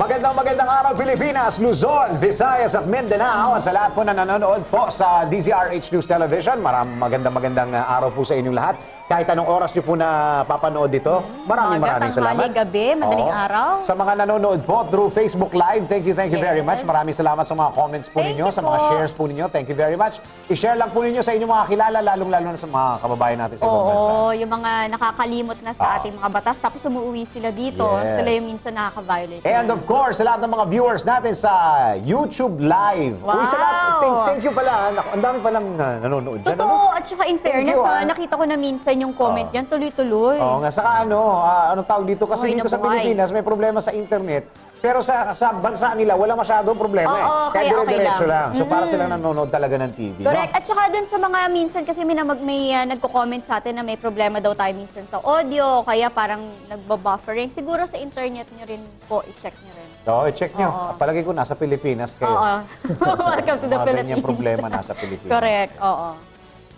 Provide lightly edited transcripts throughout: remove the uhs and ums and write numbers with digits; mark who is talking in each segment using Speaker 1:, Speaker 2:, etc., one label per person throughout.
Speaker 1: Magandang araw Pilipinas, Luzon, Visayas at Mindanao. Sa lahat po na nanonood po sa DZRH News Television, magandang araw po sa inyong lahat. Kahit anong oras nyo po na papanood dito, maraming salamat.
Speaker 2: Gabi, madaling araw.
Speaker 1: Sa mga nanonood po through Facebook Live, thank you very much. Maraming salamat sa mga comments po ninyo, sa mga shares po ninyo. Thank you very much. I-share lang po ninyo sa inyong mga kilala, lalong-lalo na sa mga kababayan natin sa ibang bansa.
Speaker 2: Oo, yung mga nakakalimot na sa ating mga batas, tapos umuwi sila dito.
Speaker 1: Yes.
Speaker 2: Sila yung minsan nakaka-violate.
Speaker 1: And of course, sa lahat ng mga viewers natin sa YouTube Live.
Speaker 2: Wow!
Speaker 1: Uy, sa lahat, thank you pala. Ang dami palang nanonood dyan.
Speaker 2: Totoo, at saka in fairness, nakita ko na minsan yung comment yan, tuloy-tuloy.
Speaker 1: Oo nga, saka anong tawag dito? Kasi
Speaker 2: Buhay na
Speaker 1: dito sa
Speaker 2: buhay.
Speaker 1: Pilipinas, may problema sa internet. Pero sa bansa nila, wala masyadong problema
Speaker 2: Oo,
Speaker 1: Kaya
Speaker 2: kaya okay
Speaker 1: dire-diretso
Speaker 2: lang.
Speaker 1: lang. So para sila nanonood talaga ng TV.
Speaker 2: Correct.
Speaker 1: No?
Speaker 2: At saka dun sa mga minsan, kasi may nagko-comment sa atin na may problema daw tayo minsan sa audio, kaya parang nagbabuffering. Siguro sa internet nyo rin po, i-check nyo rin.
Speaker 1: Oo, check nyo. Palagi ko nasa Pilipinas kayo.
Speaker 2: Oo. Welcome to the
Speaker 1: Mga
Speaker 2: Philippines.
Speaker 1: ganyang problema nasa Pilipinas.
Speaker 2: Correct, oo.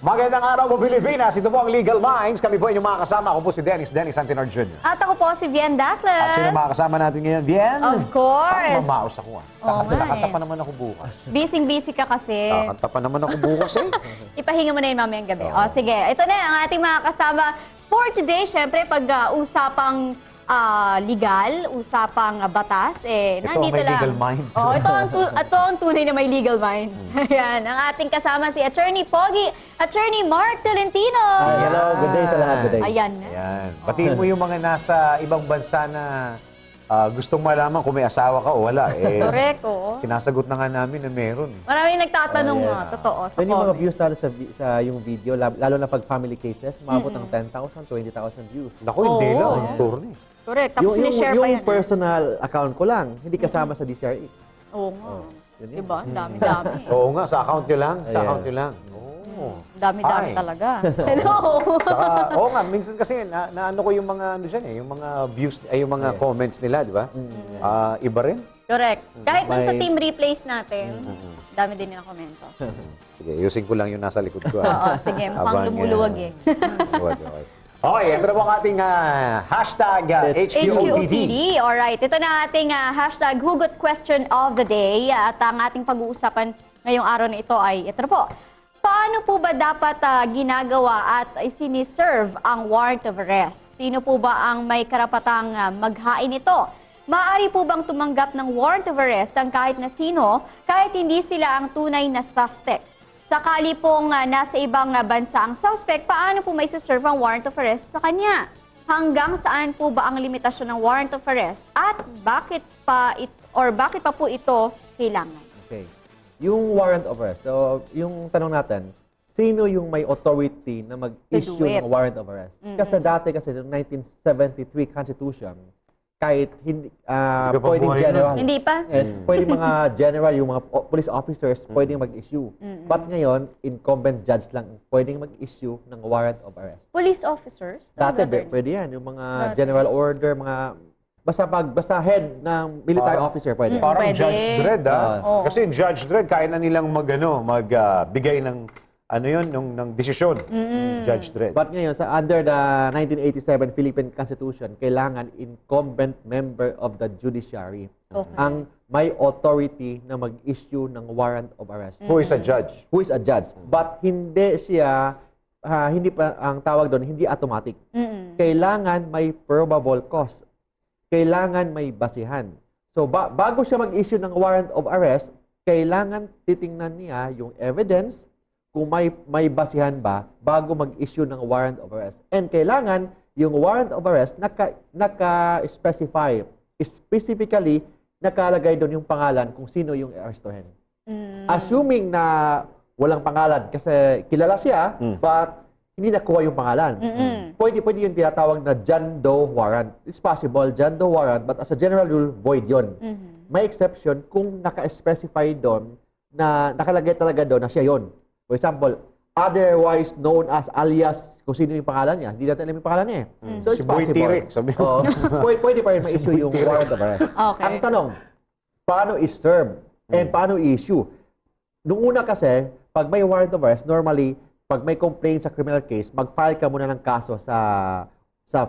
Speaker 1: Magandang araw po Pilipinas. Ito po ang Legal Minds. Kami po inyong mga kasama. Ako po si Dennis Antinor Jr.
Speaker 2: At ako po si Bien Dacles.
Speaker 1: At sino mga kasama natin ngayon? Bien?
Speaker 2: Of course.
Speaker 1: Mamaos ako
Speaker 2: Oo nga
Speaker 1: Kakanta pa naman ako bukas.
Speaker 2: Busy ka kasi.
Speaker 1: Kakanta pa naman ako bukas
Speaker 2: Ipahinga mo na yun mamayang gabi. O sige, ito na ang ating mga kasama for today. Syempre, usapang legal, usapang batas,
Speaker 1: Ito
Speaker 2: nandito
Speaker 1: ang may
Speaker 2: lang.
Speaker 1: legal mind.
Speaker 2: Ito ang tunay na may legal minds. Ayan, ang ating kasama si Attorney Pogi, Attorney Mark Tolentino.
Speaker 3: Hello, good day sa lahat. Good day.
Speaker 2: Ayan.
Speaker 1: Ayan. Batiin mo yung mga nasa ibang bansa na gustong malaman kung may asawa ka o wala.
Speaker 2: Correct, oo.
Speaker 1: Sinasagot na nga namin na meron.
Speaker 2: Maraming nagtatanong totoo sa
Speaker 3: Then yung mga
Speaker 2: comment.
Speaker 3: views natin sa yung video, lalo na pag family cases, umabot ng 10,000, 20,000 views.
Speaker 1: Naku, hindi
Speaker 2: Oo.
Speaker 1: lang. Attorney.
Speaker 2: Correct, tapos sinishare pa yan.
Speaker 3: Yung personal account ko lang, hindi kasama sa DCRE.
Speaker 2: Oo nga.
Speaker 3: Yun yun.
Speaker 2: Diba? Ang dami-dami.
Speaker 1: Oo nga, sa account nyo lang. Sa
Speaker 3: Ayan.
Speaker 1: account nyo lang. Oo.
Speaker 2: Dami-dami
Speaker 1: Ay.
Speaker 2: talaga. Hello!
Speaker 1: Saka, oo nga, minsan kasi naano ko yung mga ano dyan yung mga views, yung mga comments nila, di ba? Iba rin.
Speaker 2: Correct. Kahit dun sa
Speaker 3: May-
Speaker 2: team replays natin, dami din nila komento.
Speaker 1: Sige, ayusin ko lang yung nasa likod ko.
Speaker 2: Oo, sige. Mukhang
Speaker 1: Habang,
Speaker 2: lumuluwag eh.
Speaker 1: Okay. Okay, ito na po ang ating hashtag HQOTD.
Speaker 2: HQOTD. Alright. Ito na ang ating hashtag Hugot Question of the Day. At ang ating pag-uusapan ngayong araw na ito ay ito na po. Paano po ba dapat ginagawa at siniserve ang warrant of arrest? Sino po ba ang may karapatang maghain ito? Maaari po bang tumanggap ng warrant of arrest ang kahit na sino kahit hindi sila ang tunay na suspect? Sakali pong nasa ibang bansa ang suspect, paano po may serve ang warrant of arrest sa kanya? Hanggang saan po ba ang limitasyon ng warrant of arrest? At bakit pa po ito kailangan?
Speaker 3: Okay. Yung warrant of arrest, so yung tanong natin, sino yung may authority na mag-issue
Speaker 2: To do it.
Speaker 3: ng warrant of arrest? Kasi dati ng 1973 Constitution, kahit hindi,
Speaker 1: ka pa
Speaker 3: pwedeng
Speaker 1: buhay
Speaker 3: general.
Speaker 1: nun.
Speaker 2: Hindi pa?
Speaker 3: Yes, pwedeng mga general, yung mga police officers, pwedeng mag-issue. But ngayon, incumbent judge lang pwedeng mag-issue ng warrant of arrest.
Speaker 2: Police officers?
Speaker 3: Dati,
Speaker 2: Attorney?
Speaker 3: pwede yan. Yung mga general order, mga basta head ng military officer, pwede.
Speaker 1: Parang
Speaker 2: Pwede.
Speaker 1: Judge Dredd,
Speaker 2: Oo.
Speaker 1: Kasi Judge Dredd, kaya na nilang magbigay ng ng desisyon. Judge Dredd.
Speaker 3: But ngayon, under the 1987 Philippine Constitution, kailangan incumbent member of the judiciary
Speaker 2: Okay.
Speaker 3: ang may authority na mag-issue ng warrant of arrest.
Speaker 1: Who is a judge?
Speaker 3: Who is a judge. But hindi siya, hindi pa, ang tawag doon, hindi automatic. Kailangan may probable cause. Kailangan may basihan. So, bago siya mag-issue ng warrant of arrest, kailangan titingnan niya yung evidence, kung may basihan ba bago mag-issue ng warrant of arrest. And kailangan yung warrant of arrest naka-specify, specifically nakalagay doon yung pangalan kung sino yung arrestuhin. Assuming na walang pangalan kasi kilala siya, but hindi nakuha yung pangalan. Pwede yung tinatawag na John Doe warrant. It's possible, John Doe warrant, but as a general rule, void yun. May exception kung naka-specify doon na nakalagay talaga doon na siya yon. For example, otherwise known as alias, kung sino yung pangalan niya. Hindi natin alam yung pangalan niya. So it's
Speaker 1: Si Boy
Speaker 3: possible.
Speaker 1: Tirik, sabi mo.
Speaker 3: Oo. Pwede pa rin ma-issue yung warrant of arrest.
Speaker 2: Okay.
Speaker 3: Ang tanong, paano i-serve and paano i-issue? Noong una kasi, pag may warrant of arrest, normally, pag may complaint sa criminal case, mag-file ka muna ng kaso sa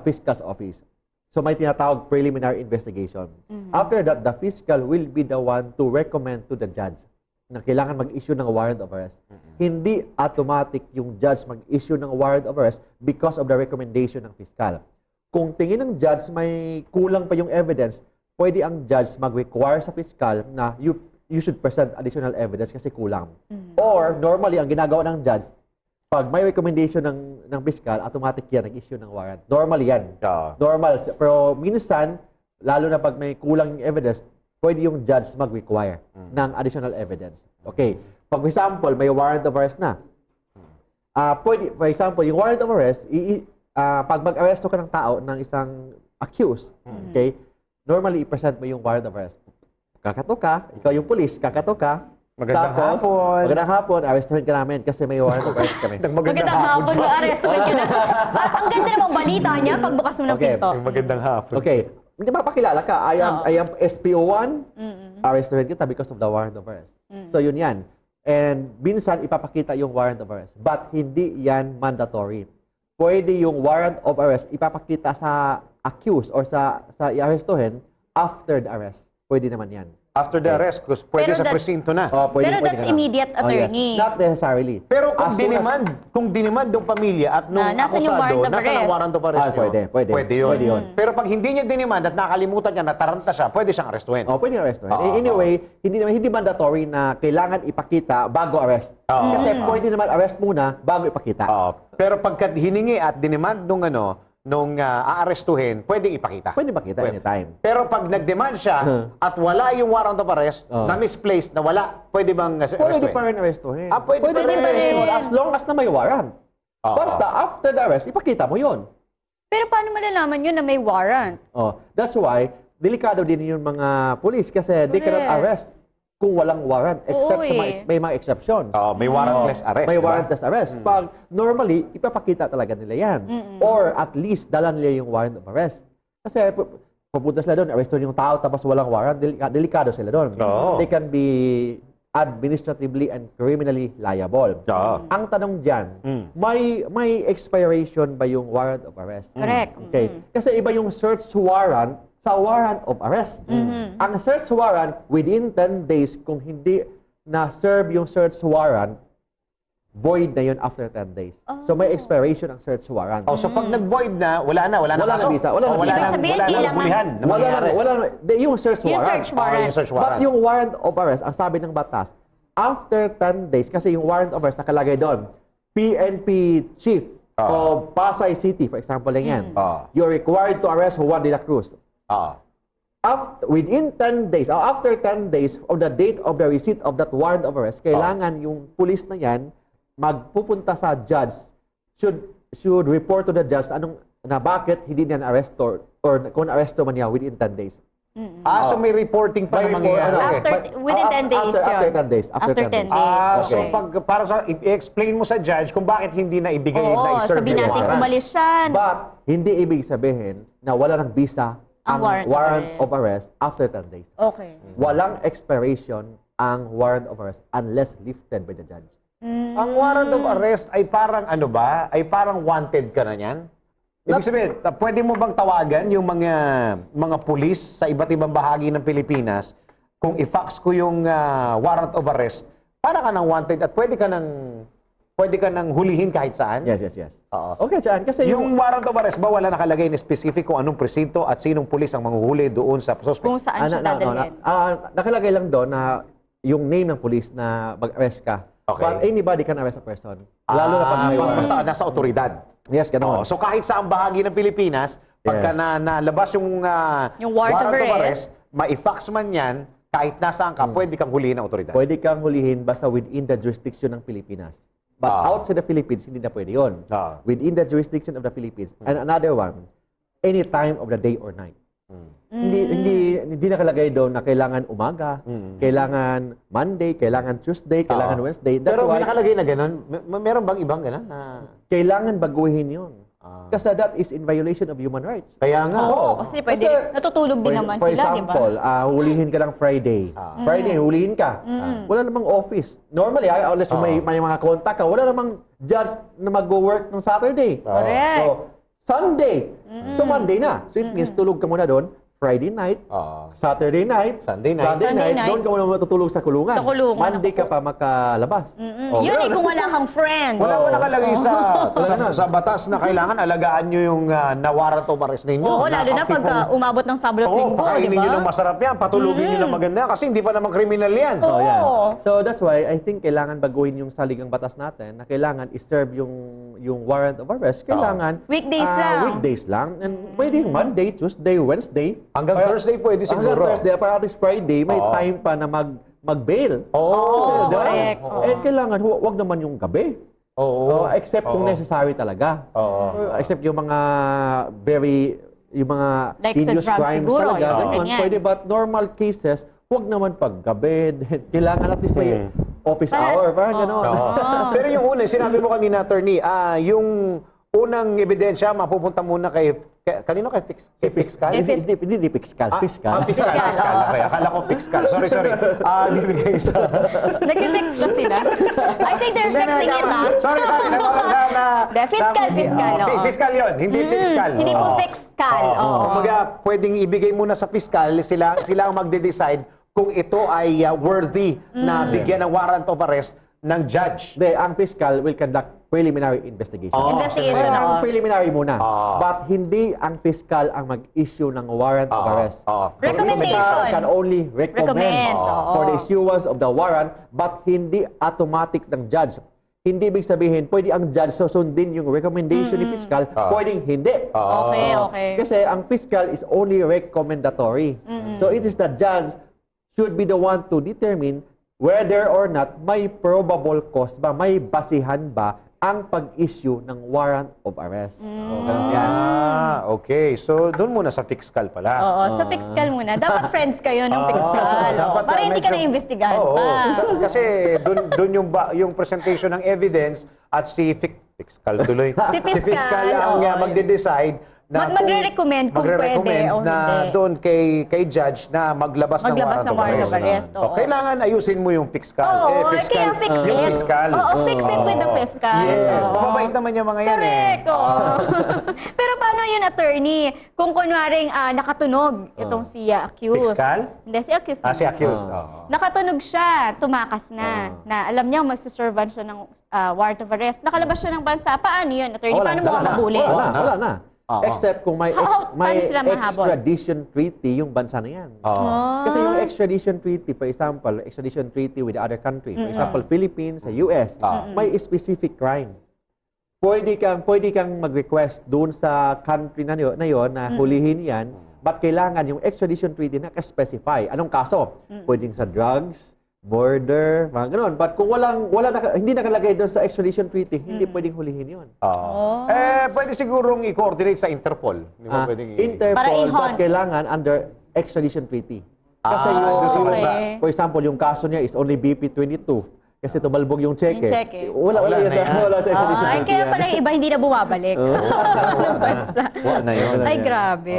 Speaker 3: fiscal's office. So may tinatawag preliminary investigation. After that, the fiscal will be the one to recommend to the judge na kailangan mag-issue ng warrant of arrest. Hindi automatic yung judge mag-issue ng warrant of arrest because of the recommendation ng fiscal. Kung tingin ng judge may kulang pa yung evidence, pwede ang judge mag-require sa fiscal na you should present additional evidence kasi kulang. Or normally, ang ginagawa ng judge, pag may recommendation ng fiscal, automatic yan, nag-issue ng warrant. Normally yan. Normal. Pero minsan, lalo na pag may kulang yung evidence, pwede yung judge mag-require ng additional evidence. Okay. Pag for example, may warrant of arrest na. Pwede, for example, yung warrant of arrest, pag mag-arresto ka ng tao, ng isang accused, okay, normally, i-present mo yung warrant of arrest. Kakato ka, ikaw yung police, kakato ka,
Speaker 1: Magandang hapon.
Speaker 3: Magandang hapon, arrestuhin ka namin kasi may warrant of arrest kami.
Speaker 2: Magandang hapon, ma-arrestuhin ka na. Ang ganda namang balita niya pagbukas mo ng pinto.
Speaker 1: Magandang hapon.
Speaker 3: Okay. Hindi mapakilala ka. I am SPO1. Arrestuhin kita because of the warrant of arrest. So yun yan. And minsan ipapakita yung warrant of arrest. But hindi yan mandatory. Pwede yung warrant of arrest ipapakita sa accused or sa i-arrestuhin after the arrest. Pwede naman yan.
Speaker 1: After the arrest, pwede
Speaker 2: Pero
Speaker 1: sa presinto na.
Speaker 2: Pero that's immediate attorney.
Speaker 3: Yes. Not necessarily.
Speaker 1: Pero kung
Speaker 3: As soon as-
Speaker 1: dinemand yung pamilya at nung
Speaker 2: nasan yung warrant
Speaker 1: akusado,
Speaker 2: of
Speaker 1: nasa ang
Speaker 2: arrest?
Speaker 1: warrant of arrest nyo?
Speaker 3: Pwede.
Speaker 1: Pwede yun.
Speaker 3: Pwede yun.
Speaker 1: Pero pag hindi niya dinemand at nakalimutan niya, nataranta siya, pwede siyang arrestuhin.
Speaker 3: Pwede arrestuhin. Anyway, hindi mandatory na kailangan ipakita bago arrest. Kasi pwede naman arrest muna bago ipakita.
Speaker 1: Pero pagka hiningi at dinemand nung aarestuhin, pwedeng ipakita.
Speaker 3: Pwede ipakita anytime.
Speaker 1: Pero pag nag-demand siya at wala yung warrant of arrest, na misplaced, na wala, pwede bang arrestuhin?
Speaker 3: Pwede pa rin arrestuhin.
Speaker 1: Pwede pa rin
Speaker 3: arrestuhin as long as na may warrant. Basta after the arrest, ipakita mo yun.
Speaker 2: Pero paano malalaman yun na may warrant?
Speaker 3: That's why, delikado din yung mga police kasi they cannot arrest kung walang warrant except sa may mga exceptions.
Speaker 1: May warrantless arrest.
Speaker 3: May
Speaker 1: diba?
Speaker 3: warrantless arrest. Pag normally, ipapakita talaga nila yan. Or at least, dala nila yung warrant of arrest. Kasi pupunta sila doon, arrestuhin yung tao tapos walang warrant, delikado sila doon. They can be administratively and criminally liable. Ang tanong dyan, may expiration ba yung warrant of arrest?
Speaker 2: Correct.
Speaker 3: Okay. Kasi iba yung search warrant sa warrant of arrest. Ang search warrant, within 10 days, kung hindi na-serve yung search warrant, void na yun after 10 days. So may expiration ang search warrant.
Speaker 1: So pag nag-void na, wala na kaso.
Speaker 3: visa. Wala na
Speaker 2: Ibig sabihin, kailangan-
Speaker 1: hulihan na mangyayari.
Speaker 3: Yung search
Speaker 2: Yung
Speaker 3: warrant.
Speaker 2: search warrant.
Speaker 1: Yung search
Speaker 3: But
Speaker 1: warrant.
Speaker 3: yung warrant of arrest, ang sabi ng batas, after 10 days, kasi yung warrant of arrest nakalagay doon, PNP chief of Pasay City, for example lang yan, you're required to arrest Juan de la Cruz. Within 10 days, after 10 days of the date of the receipt of that warrant of arrest, kailangan yung police na yan magpupunta sa judge, should report to the judge na bakit hindi niya na-arrest or kung na-arresto man niya within 10 days.
Speaker 1: So may reporting pa na mangyayari.
Speaker 2: Within 10 days
Speaker 3: After
Speaker 2: yun.
Speaker 3: 10 days.
Speaker 2: After 10 days.
Speaker 1: So
Speaker 2: Okay.
Speaker 1: para sa i-explain mo sa judge kung bakit hindi na ibigay na
Speaker 2: Oo,
Speaker 1: i-serve
Speaker 2: sabihin
Speaker 1: yung
Speaker 2: natin
Speaker 1: warrant.
Speaker 2: umalis siya.
Speaker 3: But, hindi ibig sabihin na wala ng visa ang warrant of arrest after 10 days.
Speaker 2: Okay.
Speaker 3: Walang expiration ang warrant of arrest unless lifted by the judge.
Speaker 1: Ang warrant of arrest ay parang ay parang wanted ka na niyan? Ibig sabihin, pwede mo bang tawagan yung mga pulis sa iba't ibang bahagi ng Pilipinas kung i-fax ko yung warrant of arrest, para ka nang wanted at pwede ka nang hulihin kahit saan?
Speaker 3: Yes. Okay, Chan. Kasi
Speaker 1: Yung warrant of arrest ba wala nakalagay na specific kung anong presinto at sinong pulis ang manghuhuli doon sa suspect?
Speaker 2: Kung saan siya dadalhin.
Speaker 3: nakalagay lang doon na yung name ng police na mag-arrest ka.
Speaker 1: Okay.
Speaker 3: But anybody can arrest a person. Lalo na pag may warrant.
Speaker 1: Basta nasa otoridad.
Speaker 3: Yes, ganoon.
Speaker 1: So kahit saang bahagi ng Pilipinas, pagka nalabas yung
Speaker 2: warrant of arrest,
Speaker 1: ma-fax man yan, kahit nasaan ka, pwede kang hulihin ng otoridad.
Speaker 3: Pwede kang hulihin basta within the jurisdiction ng Pilipinas. But outside the Philippines, hindi na pwede yun. Within the jurisdiction of the Philippines. And another one, any time of the day or night. Hindi nakalagay doon na kailangan umaga, kailangan Monday, kailangan Tuesday, kailangan Wednesday. That's
Speaker 1: Pero may
Speaker 3: why
Speaker 1: nakalagay na gano'n? Meron bang ibang gano'n?
Speaker 3: kailangan baguhin yun. Kasi that is in violation of human rights.
Speaker 1: Kaya nga.
Speaker 2: Oo, kasi pwede, natutulog din naman
Speaker 3: For
Speaker 2: sila, di ba?
Speaker 3: example, hulihin ka ng Friday. Friday, hulihin ka. Wala namang office. Normally, unless may mga contact ka, wala namang judge na mag-work ng Saturday.
Speaker 2: Correct.
Speaker 3: So, Sunday. So Monday na. So it means tulog ka muna doon, Friday night, Saturday night,
Speaker 1: Sunday night.
Speaker 2: Sunday night.
Speaker 3: doon ka muna matutulog sa kulungan.
Speaker 2: Sa kulungan,
Speaker 3: Monday
Speaker 2: ako
Speaker 3: ka pa makalabas.
Speaker 2: Yun eh, kung wala kang friends.
Speaker 1: Wala mo nakalagay sa batas na kailangan alagaan nyo yung na-warrant of arrest ninyo.
Speaker 2: Oo, lalo na pag umabot ng Sabado at
Speaker 1: Oo,
Speaker 2: Linggo, di
Speaker 1: pakainin nyo
Speaker 2: ba?
Speaker 1: ng masarap yan, patulugin nyo ng maganda kasi hindi pa naman kriminal yan.
Speaker 2: Oo.
Speaker 3: Yan. So that's why I think kailangan baguhin yung saligang batas natin na kailangan i-serve yung warrant of arrest. Kailangan
Speaker 2: Weekdays lang.
Speaker 3: Weekdays lang. And pwede Monday, Tuesday, Wednesday.
Speaker 1: Hanggang Thursday pwede siguro.
Speaker 3: Hanggang Thursday, para at least Friday, may time pa na mag-bail.
Speaker 2: Oo,
Speaker 3: Diba?
Speaker 2: correct.
Speaker 3: And kailangan, wag naman yung gabi.
Speaker 1: Oo.
Speaker 3: Except kung necessary talaga. Except yung mga yung mga
Speaker 2: Like sa
Speaker 3: heinous
Speaker 2: drugs
Speaker 3: crimes
Speaker 2: siguro,
Speaker 3: talaga.
Speaker 2: yung
Speaker 3: Ganun,
Speaker 2: ganyan.
Speaker 3: pwede, but normal cases, wag naman pag gabi. Kailangan at least may office hour. Parang gano'n.
Speaker 1: Pero yung una, sinabi mo kanina, attorney, yung unang ebidensya, mapupunta muna kanino kay fiscal?
Speaker 3: Hindi fiscal. Fiscal.
Speaker 1: Fiscal. Okay, akala ko fiscal. Sorry. Bibigay sa...
Speaker 2: Nag-fix ba sila? I think they're fixing it, ha?
Speaker 1: Sorry.
Speaker 2: Fiscal, oo.
Speaker 1: Fiscal yun, hindi fiscal.
Speaker 2: Hindi po fiscal. Oo.
Speaker 1: Kumbaga, pwedeng ibigay muna sa fiscal, sila ang magde-decide kung ito ay worthy na bigyan ng warrant of arrest ng judge.
Speaker 3: Ang fiscal will conduct preliminary investigation.
Speaker 2: Investigation,
Speaker 3: Ang
Speaker 2: oo.
Speaker 3: preliminary muna. But hindi ang fiscal ang mag-issue ng warrant of arrest.
Speaker 2: Recommendation.
Speaker 3: The fiscal can only recommend
Speaker 2: Oo.
Speaker 3: for the issuance of the warrant, but hindi automatic ng judge. Hindi ibig sabihin, pwede ang judge susundin yung recommendation ni fiscal, pwedeng hindi.
Speaker 2: Okay.
Speaker 3: Kasi ang fiscal is only recommendatory. So it is the judge should be the one to determine whether or not may probable cause ba, may basihan ba ang pag-issue ng warrant of arrest. Yan.
Speaker 1: Okay. So, doon muna sa fiscal pala.
Speaker 2: Oo, sa fiscal muna. Dapat friends kayo ng fiscal.
Speaker 1: Dapat
Speaker 2: Para hindi ka
Speaker 1: medyo-
Speaker 2: na-imbestigahan
Speaker 1: Oo.
Speaker 2: pa.
Speaker 1: Kasi doon yung presentation ng evidence at si fiscal tuloy.
Speaker 2: Si fiscal,
Speaker 1: fiscal ang
Speaker 2: oo.
Speaker 1: magde-decide na
Speaker 2: Magre-recommend kung pwede o
Speaker 1: na
Speaker 2: hindi.
Speaker 1: doon kay judge na maglabas ng warrant of arrest.
Speaker 2: oo.
Speaker 1: Kailangan ayusin mo yung fiscal.
Speaker 2: Oo,
Speaker 1: fiscal.
Speaker 2: kaya fix
Speaker 1: Yung
Speaker 2: it.
Speaker 1: fiscal.
Speaker 2: Oo, fix it with the fiscal.
Speaker 1: Yes.
Speaker 2: Oo.
Speaker 1: Mababait naman yung mga yan
Speaker 2: Correct. oo. Pero paano yun, attorney? Kung kunwaring nakatunog itong si accused.
Speaker 1: Fiscal?
Speaker 2: Hindi, si accused.
Speaker 1: Si
Speaker 2: naman.
Speaker 1: accused. Oo.
Speaker 2: Nakatunog siya, tumakas na alam niya magsuservan siya ng warrant of arrest. Nakalabas siya ng bansa. Paano yun, attorney? Paano mo mahabulin?
Speaker 3: Wala na. Except kung may
Speaker 2: Paano sila mahabol?
Speaker 3: extradition treaty yung bansa na yan. Kasi yung extradition treaty, for example, extradition treaty with the other country, for example, Philippines sa US, may specific crime. Pwede kang mag-request doon sa country na yon na hulihin yan, but kailangan yung extradition treaty na-specify. Anong kaso? Pwedeng sa drugs, murder, mga ganun. But kung hindi nakalagay doon sa extradition treaty, hindi pwedeng hulihin yun.
Speaker 1: Pwede sigurong i-coordinate sa Interpol. Hindi mo pwedeng
Speaker 2: Para
Speaker 3: Interpol,
Speaker 2: i-hunt.
Speaker 3: but kailangan under extradition treaty. Kasi
Speaker 1: doon sa bansa.
Speaker 3: for example, yung kaso niya is only BP-22. Kasi tumalbog yung cheque.
Speaker 2: Yung cheque.
Speaker 3: Wala
Speaker 1: Wala na yan.
Speaker 3: sa extradition
Speaker 2: Ay,
Speaker 3: treaty.
Speaker 2: kaya
Speaker 3: yan.
Speaker 2: pala yung iba hindi na bumabalik. Ng bansa.
Speaker 1: Wala na yun.
Speaker 2: Ay, grabe.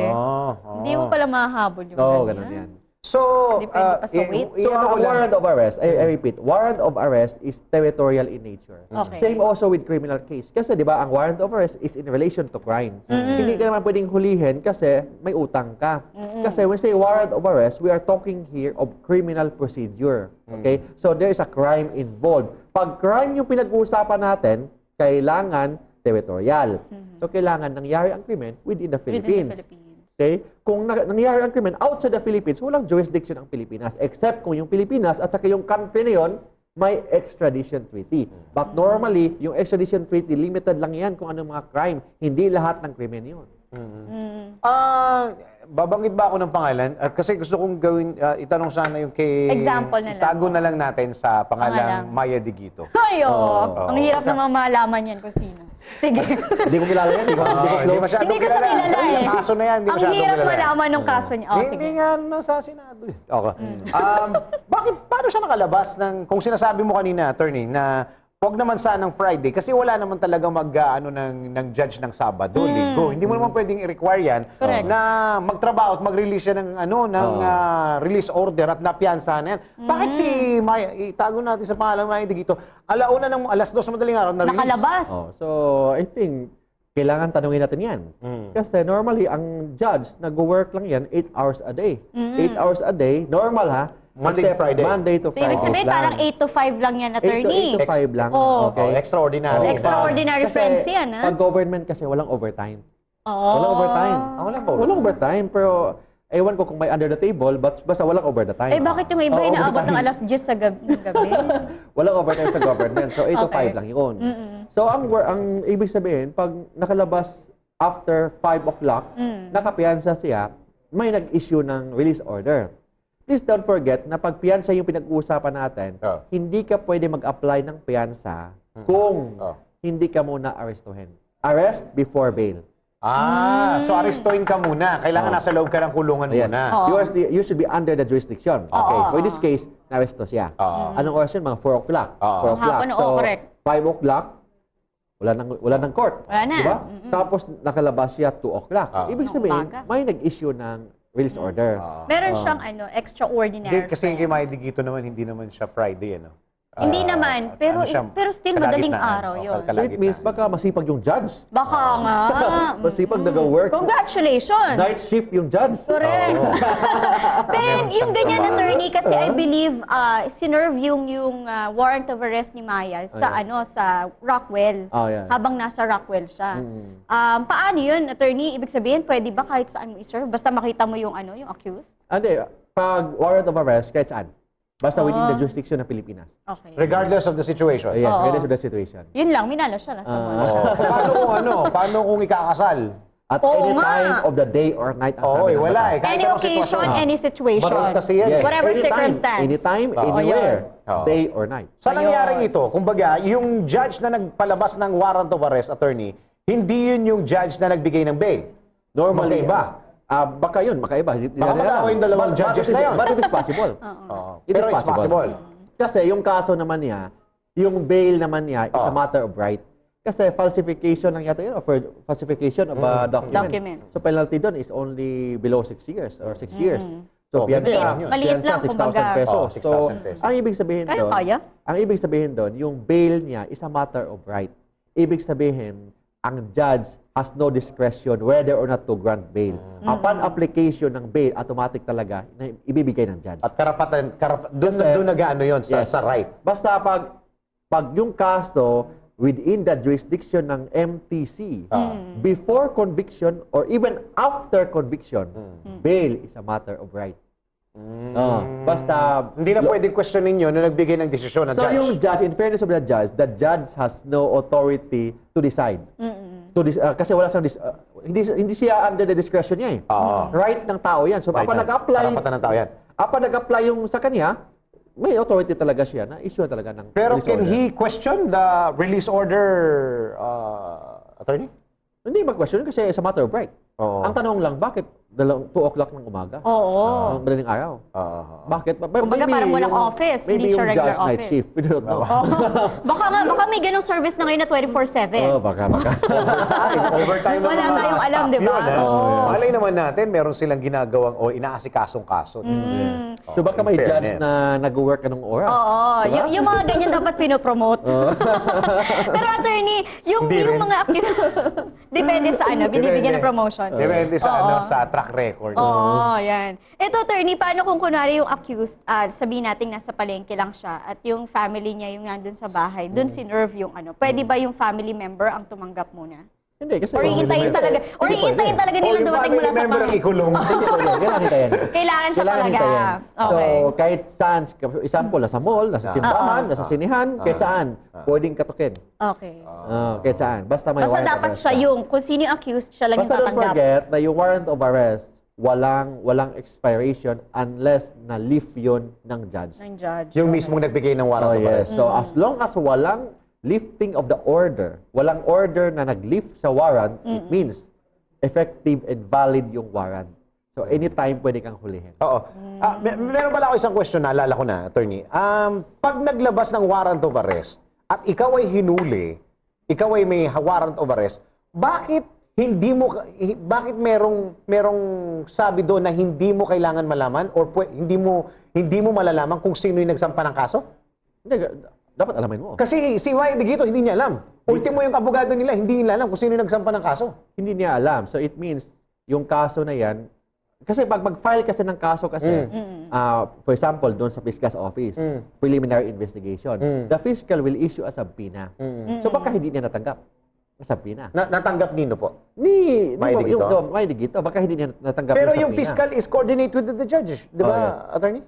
Speaker 2: Hindi mo pala mahahabol yung
Speaker 3: Oo,
Speaker 2: ganyan.
Speaker 3: ganun yan.
Speaker 1: So,
Speaker 2: Depende pa sa weight.
Speaker 3: So, ang warrant of arrest, I repeat, warrant of arrest is territorial in nature.
Speaker 2: Okay.
Speaker 3: Same also with criminal case. Kasi, di ba, ang warrant of arrest is in relation to crime. Hindi ka naman pwedeng hulihin kasi may utang ka. Kasi when we say warrant of arrest, we are talking here of criminal procedure. Okay? So, there is a crime involved. Pag crime yung pinag-uusapan natin, kailangan territorial. So, kailangan nangyari ang krimen within the Philippines.
Speaker 2: Within the Philippines.
Speaker 3: Okay? Kung nangyari ang krimen outside the Philippines, walang jurisdiction ang Pilipinas except kung yung Pilipinas at saka yung country na yun may extradition treaty. But normally, yung extradition treaty, limited lang yan kung anong mga crime. Hindi lahat ng krimen yun.
Speaker 1: Babanggit ba ako ng pangalan? Kasi gusto kong itanong sana yung kay...
Speaker 2: Example na lang.
Speaker 1: Itago na lang natin sa
Speaker 2: Pangalang.
Speaker 1: pangalang Maya Digito.
Speaker 2: Ay, oo. Ang hirap naman malaman yan kung sino. Sige.
Speaker 3: Hindi ko kilala yan. Hindi ko
Speaker 1: Hindi
Speaker 3: close.
Speaker 1: masyadong
Speaker 2: Hindi ko siya kilala
Speaker 1: Sa
Speaker 2: eh.
Speaker 1: kaso na yan, hindi
Speaker 2: Ang
Speaker 1: masyadong
Speaker 2: hirap
Speaker 1: kilala.
Speaker 2: malaman ng kaso niya. Oh,
Speaker 1: Hindi
Speaker 2: sige.
Speaker 1: nga nasa Senado. Okay. Paano siya nakalabas kung sinasabi mo kanina, attorney, na wag naman sanang Friday kasi wala naman talaga ng judge ng Sabado, Linggo. Hindi mo naman pwedeng i-require yan
Speaker 2: Correct.
Speaker 1: na magtrabaho at mag-release siya ng release order at napiyansa na yan. Bakit si Maya, itago natin sa pangalan Maya Digito, alas 2 madaling araw na release.
Speaker 2: Nakalabas.
Speaker 3: So, I think kailangan tanungin natin yan. Kasi normally, ang judge, nag-work lang yan 8 hours a day. 8 hours a day, normal ha?
Speaker 1: Monday to
Speaker 3: Except
Speaker 1: Friday.
Speaker 3: Monday to
Speaker 2: So, ibig
Speaker 3: Friday.
Speaker 2: sabihin, parang 8 to 5 lang yan, attorney.
Speaker 3: 8 to 5 lang.
Speaker 2: Oh.
Speaker 3: Okay.
Speaker 1: Extraordinary.
Speaker 2: Extraordinary
Speaker 3: Kasi
Speaker 2: friends yan, ha?
Speaker 3: pag government kasi walang overtime.
Speaker 2: Oo.
Speaker 3: Walang overtime.
Speaker 1: Wala po.
Speaker 3: Walang overtime, pero ewan ko kung may under the table, but basta walang over the time.
Speaker 2: Eh, bakit yung iba
Speaker 3: Oo,
Speaker 2: inaabot ng
Speaker 3: overtime.
Speaker 2: alas 10 sa gabi?
Speaker 3: Walang overtime sa government. So 8 to
Speaker 2: Okay.
Speaker 3: 5 lang yun. So ang ibig sabihin, pag nakalabas after 5 o'clock, nakapiyansa siya, may nag-issue ng release order. Please don't forget na pag piyansa yung pinag-uusapan natin, hindi ka pwede mag-apply ng piyansa kung hindi ka muna arestuhin. Arrest before bail.
Speaker 1: So arestuin ka muna. Kailangan nasa loob ka ng kulungan
Speaker 3: Yes.
Speaker 1: muna.
Speaker 3: You should be under the jurisdiction. Okay. For this case, naresto siya. Anong oras yun? Mga 4 o'clock. 4 o'clock.
Speaker 2: Hapon, oo, correct.
Speaker 3: 5 o'clock, wala nang court.
Speaker 2: Wala na.
Speaker 3: Diba? Tapos nakalabas siya 2 o'clock. Ibig sabihin,
Speaker 2: Umaga.
Speaker 3: may nag-issue ng release order.
Speaker 2: Meron siyang extraordinary.
Speaker 1: Hindi, kasi kay May Digito naman, hindi naman siya Friday, ano?
Speaker 2: Hindi naman, pero
Speaker 1: siya,
Speaker 2: pero still madaling
Speaker 1: kalagitnaan.
Speaker 2: araw yun.
Speaker 3: So it means baka masipag yung judge.
Speaker 2: Baka nga.
Speaker 3: Masipag nag-work.
Speaker 2: Congratulations!
Speaker 3: Night shift yung judge.
Speaker 2: Correct. Pero yung ganyan, attorney, kasi I believe sinerve yung warrant of arrest ni Maya sa sa Rockwell.
Speaker 3: Oh, yes.
Speaker 2: Habang nasa Rockwell siya. Paano yun, attorney? Ibig sabihin, pwede ba kahit saan mo iserve? Basta makita mo yung yung accused?
Speaker 3: Hindi, pag warrant of arrest, kahit saan. Basta within the jurisdiction ng Pilipinas.
Speaker 2: Okay.
Speaker 1: Regardless of the situation.
Speaker 3: Yes,
Speaker 2: Oo.
Speaker 3: regardless of the situation.
Speaker 2: Yun lang, minalo siya. Nasa mall siya.
Speaker 1: Paano kung Paano kung ikakasal?
Speaker 3: At
Speaker 2: Oo
Speaker 3: any
Speaker 2: nga.
Speaker 3: time of the day or night ang
Speaker 1: Oo,
Speaker 3: sabi ng
Speaker 1: wala
Speaker 3: batas.
Speaker 1: eh. Kahit
Speaker 2: Any
Speaker 1: anong
Speaker 2: occasion,
Speaker 1: sitwasyon.
Speaker 2: any situation.
Speaker 1: Batas kasi yan.
Speaker 3: Yes,
Speaker 2: Whatever
Speaker 3: anytime,
Speaker 2: circumstance.
Speaker 3: Anytime,
Speaker 2: Oo,
Speaker 3: anywhere.
Speaker 1: Oo.
Speaker 3: Day or night.
Speaker 1: Sa nangyaring ito, kumbaga, yung judge na nagpalabas ng warrant of arrest, attorney, hindi yun yung judge na nagbigay ng bail.
Speaker 3: Normally,
Speaker 1: Magkaiba.
Speaker 3: Baka yun, makaiba. Hindi
Speaker 1: Baka
Speaker 3: nila
Speaker 1: magkaiba
Speaker 3: alam.
Speaker 1: yung dalawang
Speaker 3: But-
Speaker 1: judges
Speaker 3: but it is-
Speaker 1: na yun.
Speaker 3: But it is possible.
Speaker 1: Oo.
Speaker 3: It
Speaker 1: Pero
Speaker 3: is
Speaker 1: it's possible.
Speaker 3: Kasi yung kaso naman niya, yung bail naman niya is a matter of right. Kasi falsification lang yata yun, for falsification of a document. So penalty doon is only below 6 years or 6 years. So
Speaker 1: pwede
Speaker 3: piyansa,
Speaker 1: yun.
Speaker 2: Maliit lang,
Speaker 3: 6,000
Speaker 2: kumbaga.
Speaker 3: pesos.
Speaker 1: 6,000 pesos.
Speaker 3: Ang ibig sabihin doon,
Speaker 2: Kaya?
Speaker 3: ang ibig sabihin doon, yung bail niya is a matter of right. Ibig sabihin, ang judge has no discretion whether or not to grant bail. Upon application ng bail, automatic talaga na ibibigay ng judge.
Speaker 1: At doon nag-ano yun, sa right.
Speaker 3: Basta pag yung kaso within the jurisdiction ng MTC, before conviction or even after conviction, bail is a matter of right. Basta
Speaker 1: Hindi na pwedeng questionin yun nung nagbigay ng desisyon ng
Speaker 3: so
Speaker 1: judge.
Speaker 3: yung judge, in fairness of the judge has no authority to decide. Kasi wala siyang hindi siya under the discretion niya eh. Right ng tao yan. So
Speaker 1: Right
Speaker 3: kapag
Speaker 1: na.
Speaker 3: nag-apply,
Speaker 1: Karapatan ng tao yan.
Speaker 3: kapag nag-apply yung sa kanya, may authority talaga siya na issue talaga ng
Speaker 1: Pero
Speaker 3: release
Speaker 1: can
Speaker 3: order.
Speaker 1: he question the release order, attorney?
Speaker 3: Hindi mag-question kasi it's a matter of right.
Speaker 1: Oo.
Speaker 3: Ang tanong lang, bakit 2 o'clock ng umaga?
Speaker 2: Oo.
Speaker 3: Ang madaling araw. Bakit?
Speaker 2: Kumbaga parang walang office, hindi siya regular
Speaker 3: Maybe yung night
Speaker 2: office.
Speaker 3: shift. We don't know.
Speaker 2: Baka may ganong service na ngayon na 24/7.
Speaker 3: Baka.
Speaker 1: Overtime
Speaker 2: Wala
Speaker 1: ng mga
Speaker 2: tayong alam,
Speaker 1: staff
Speaker 2: di ba?
Speaker 1: yun, ha?
Speaker 2: Oo.
Speaker 1: Malay naman natin, meron silang ginagawang o inaasikasong kaso.
Speaker 3: So baka may
Speaker 1: In
Speaker 3: judge
Speaker 1: fairness.
Speaker 3: na nag-work anong oras.
Speaker 2: Oo,
Speaker 3: Diba?
Speaker 2: yung mga ganyan dapat pinopromote. Pero attorney, yung
Speaker 1: Hindi rin.
Speaker 2: mga depende sa binibigyan ng promotion.
Speaker 1: Depende sa sa track record.
Speaker 2: Oo, yan. Ito, attorney, paano kung kunwari yung accused, sabihin natin nasa palengke lang siya at yung family niya yung nandun sa bahay, dun sinerve yung pwede ba yung family member ang tumanggap muna?
Speaker 3: Hindi, kasi...
Speaker 2: Or iintayin talaga, nilang dumating mula sa
Speaker 1: member ang
Speaker 2: bahay?
Speaker 1: ikulong.
Speaker 3: Hindi pwede. Kailangan hintayin.
Speaker 2: Kailangan siya talaga.
Speaker 3: hintayin.
Speaker 2: Okay.
Speaker 3: So, kahit saan, example, nasa mall, nasa simbahan, nasa sinihan, kahit saan, pwedeng katukin.
Speaker 2: Okay.
Speaker 3: Kahit saan. Basta may
Speaker 2: Basta
Speaker 3: warrant of
Speaker 2: dapat
Speaker 3: arrest
Speaker 2: siya
Speaker 3: ka.
Speaker 2: yung, kung sino yung accused, siya lang yung
Speaker 3: Basta don't
Speaker 2: tatanggap.
Speaker 3: forget na yung warrant of arrest, walang expiration unless na-lift yun ng judge.
Speaker 2: Ng judge.
Speaker 1: Yung mismong nagbigay ng warrant of
Speaker 3: yes.
Speaker 1: arrest.
Speaker 3: So, as long as walang lifting of the order, walang order na nag-lift sa warrant, it means effective and valid yung warrant. So, anytime pwede kang hulihin.
Speaker 1: Oo. Meron pala ako isang question, naalala ko na, attorney. Pag naglabas ng warrant of arrest at ikaw ay hinuli, ikaw ay may warrant of arrest, bakit merong sabi doon na hindi mo kailangan malaman or hindi mo malalaman kung sino yung nagsampa ng kaso?
Speaker 3: Hindi, dapat alamin mo.
Speaker 1: Kasi si May Digito hindi niya alam. Ultimo yung abogado nila, hindi nila alam kung sino nagsampa ng kaso.
Speaker 3: Hindi niya alam. So it means, yung kaso na yan, kasi pag mag-file kasi ng kaso kasi, for example, doon sa fiscal's office, preliminary investigation, the fiscal will issue a subpoena. So baka hindi niya natanggap ang subpoena.
Speaker 1: Natanggap nino po?
Speaker 3: May
Speaker 1: Digito?
Speaker 3: May digito. Baka hindi niya natanggap
Speaker 1: Pero
Speaker 3: yung
Speaker 1: yung
Speaker 3: subpoena.
Speaker 1: fiscal is coordinate with the judge. Di ba,
Speaker 3: Oh, yes.
Speaker 1: attorney?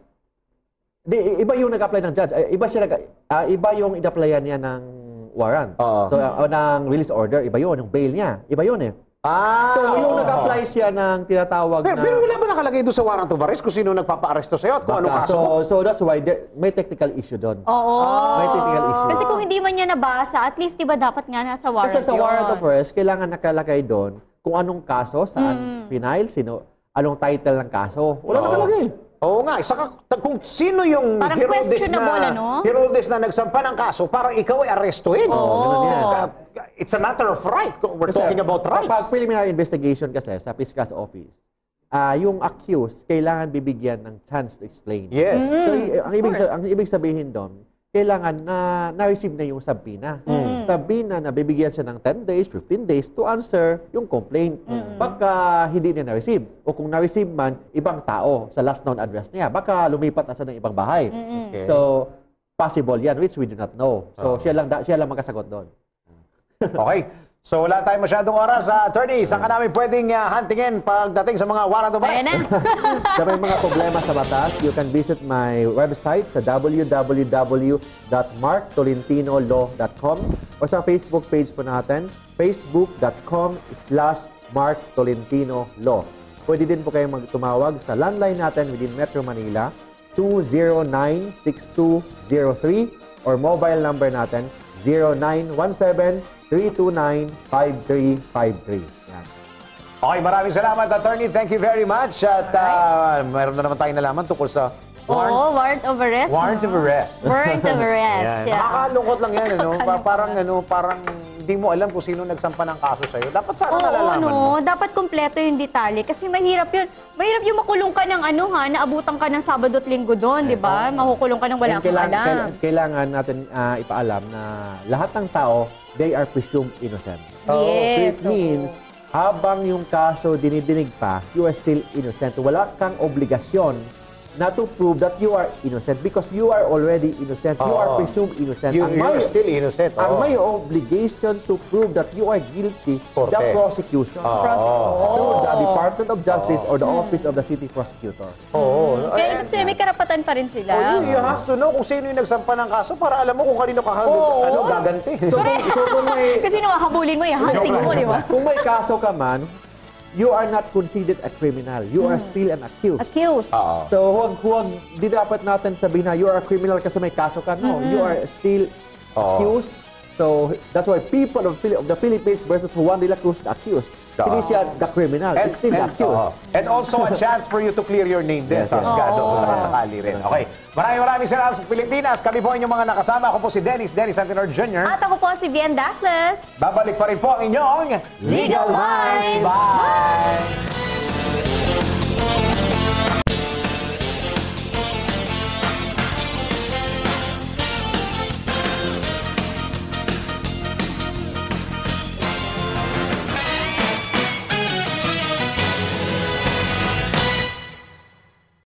Speaker 3: Iba yung nag-apply ng judge. Iba yung in-applyan niya ng warrant.
Speaker 1: Oo.
Speaker 3: So, ng release order, iba yun. Yung bail niya, iba yun eh. So, yung nag-apply siya ng tinatawag na...
Speaker 1: Pero wala ba nakalagay doon sa warrant of arrest kung sino nagpapa-aresto sa'yo at kung anong kaso mo?
Speaker 3: So that's why may technical issue doon.
Speaker 2: Oo.
Speaker 3: May technical issue.
Speaker 2: Kasi kung hindi man niya nabasa, at least 'di ba dapat nga nasa warrant
Speaker 3: Kasi sa warrant
Speaker 2: yun.
Speaker 3: of arrest, kailangan nakalagay doon kung anong kaso, saan final, anong title ng kaso. Wala nakalagay.
Speaker 1: Oo nga, saka kung sino yung
Speaker 2: Parang questionable, ano?
Speaker 1: Herodes na nagsampa ng kaso para ikaw ay arestuhin.
Speaker 3: Ganun yan.
Speaker 1: It's a matter of right. We're talking about rights.
Speaker 3: Pag preliminary investigation kasi sa fiscal's office, yung accused kailangan bibigyan ng chance to explain.
Speaker 1: Yes.
Speaker 3: So, ang ibig sabihin doon, kailangan na-receive na yung subpoena. Subpoena na bibigyan siya ng 10 days, 15 days to answer yung complaint. Baka hindi niya na-receive. O kung na-receive man, ibang tao sa last known address niya. Baka lumipat na siya ng ibang bahay.
Speaker 1: Okay.
Speaker 3: So, possible yan, which we do not know. So, siya lang magkasagot doon.
Speaker 1: Okay. So wala tayong masyadong oras. Attorney, saan ka namin pwedeng huntingin pagdating sa mga warrant of arrest?
Speaker 2: Ayan na.
Speaker 3: Sa may mga problema sa batas, you can visit my website sa www.marktolentinolow.com o sa Facebook page po natin, facebook.com/marktolentinolow. Pwede din po kayong tumawag sa landline natin within Metro Manila, 209-6203 or mobile number natin, 0917-329-5353. Yan.
Speaker 1: Okay, maraming salamat, Attorney. Thank you very much. At mayroon na naman tayong nalaman tungkol sa
Speaker 2: Oo, warrant of arrest.
Speaker 1: warrant of arrest.
Speaker 2: Warrant of arrest.
Speaker 1: Yan.
Speaker 2: Yeah.
Speaker 1: Nakakalungkot lang yan, ano? Parang hindi mo alam kung sino nagsampa ng kaso sa'yo. Dapat sana
Speaker 2: Oo,
Speaker 1: nalalaman mo.
Speaker 2: dapat kumpleto yung detalye. Kasi mahirap yun. Mahirap yung makulong ka ng naabutan ka ng Sabado at Linggo doon, di ba? Makukulong ka ng wala
Speaker 3: And
Speaker 2: kang alam.
Speaker 3: kailangan natin ipaalam na lahat ng tao, they are presumed innocent. So
Speaker 2: Yes.
Speaker 3: it means, habang yung kaso dinidinig pa, you are still innocent. Wala kang obligasyon na to prove that you are innocent because you are already innocent. You are presumed innocent.
Speaker 1: You are still innocent.
Speaker 3: Ang may obligation to prove that you are guilty,
Speaker 1: Korte.
Speaker 3: the prosecution. Through the Department of Justice or the Office of the City Prosecutor.
Speaker 1: Oo.
Speaker 2: Kaya ibig sabihin, may karapatan pa rin sila.
Speaker 1: You have to know kung sino yung nagsampa ng kaso para alam mo kung kanino gaganti.
Speaker 3: So kung may
Speaker 2: Kasi nung hahabulin mo, hunting mo, di ba?
Speaker 3: Kung may kaso ka man, you are not considered a criminal. You are still an accused.
Speaker 2: Accused.
Speaker 3: So, di dapat natin sabihin na you are a criminal kasi may kaso ka. No, you are still accused. So, that's why people of the Philippines versus Juan de la Cruz, the accused. Hindi siya the criminal. It's still the accused.
Speaker 1: And also a chance for you to clear your name din sa Asgado kung sakasakali rin. Okay. Maraming salamat sa Pilipinas. Kami po inyong mga nakasama. Ako po si Dennis Antinor Jr.
Speaker 2: At ako po si Bien Dacles.
Speaker 1: Babalik pa rin po ang inyong
Speaker 2: Legal Minds.
Speaker 1: Bye!